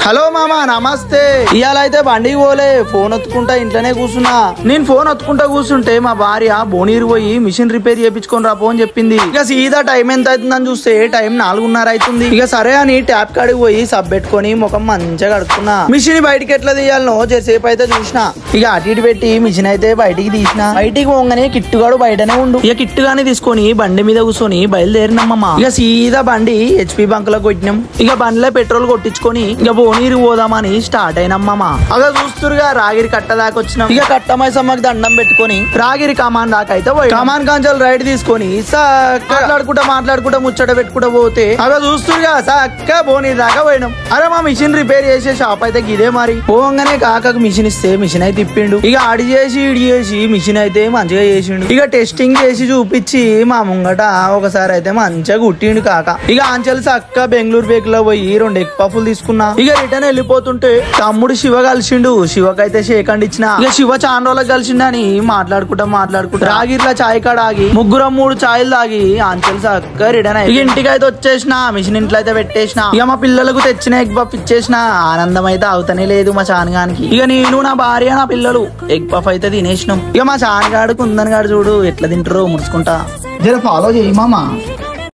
Hello మామా నమస్తే. ఇవాళ అయితే బండికి పోలే, ఫోన్ ఒత్తుకుంటా ఇంట్లోనే కూర్చున్నా. నేను ఫోన్ ఒత్తుకుంటా కూర్చుంటే మా భార్య బోనీరు పోయి మిషన్ రిపేర్ చేయించుకొని రా అని చెప్పింది. ఇక సీదా టైం ఎంత అవుతుందని చూస్తే టైం 4:30 అవుతుంది. ఇక సరే అని ట్యాప్ కాడికి పోయి సబ్ పెట్టుకొని ముఖం మంచిగా కడుక్కున్నా. మిషన్ బయటికి ఎట్లా తీయాలనో చేసేపు అయితే చూసిన. ఇక అటు ఇటు పెట్టి మిషన్ అయితే బయటికి తీసిన. బయటికి పోగానే కిట్టుగాడు బయటనే ఉండు. ఇక కిట్టుగాని తీసుకొని బండి మీద కూర్చొని బయలుదేరినమ్మా. ఇక సీదా బండి HP బంక్ లో కొట్టినాం. ఇక బండిలో పెట్రోల్ కొట్టించుకొని ఇక బోనీరు పోదామని స్టార్ట్ అయినమ్మా. అలా చూస్తురుగా రాగిరి కట్ట దాకా వచ్చినాం. ఇక కట్టమైసమ్మకి దండం పెట్టుకొని రాగిరి కమాన్ దాకా అయితే పోయి కమాన్ కాంచెల్ రైడ్ తీసుకొని మాట్లాడుకుంటా ముచ్చట పెట్టుకుంటా పోతే అలా చూస్తురుగా సక్క బోనీరు దాకా పోయినాం. అరే మా మిషన్ రిపేర్ చేసే షాప్ అయితే ఇదే మరి. పోగానే కాకకు మిషన్ ఇస్తే మిషన్ అయితే తిప్పిండు. ఇక ఆడి చేసి ఇడి చేసి మిషన్ అయితే మంచిగా చేసిండు. ఇక టెస్టింగ్ చేసి చూపించి మా ముంగట ఒకసారి అయితే మంచిగా కుట్టిండు కాక. ఇక ఆంచెల్ సక్క బెంగళూరు బేక్ లో పోయి 2 ఎగ్ పఫ్లు తీసుకున్నా. ఇక రిటర్న్ వెళ్ళిపోతుంటే తమ్ముడు శివ కలిసిండు. శివకైతే షేక్ హ్యాండ్ ఇచ్చిన. ఇక శివ చాలా రోజులకు కలిసిండని మాట్లాడుకుంటా రాగిర్లా చాయ్ కాడ ఆగి 3 చాయలు తాగి ఆంచెల్ సక్క రిటర్న్ అయ్యి ఇంటికి అయితే వచ్చేసిన. మిషన్ ఇంట్లో అయితే పెట్టేసిన. ఇక మా పిల్లలకు తెచ్చిన ఎగ్ పఫ్ ఇచ్చేసిన. ఆనందం అయితే అవుతనే లేదు మా చానగానికి. ఇక నేను నా భార్య నా పిల్లలు ఎగ్ పఫ్ అయితే తినేసినాం. ఇక మా చానగాడు కుందన్ గాడు చూడు ఎట్లా తింటారో ముడుచుకుంటా. జర ఫాలో చేయి మామా.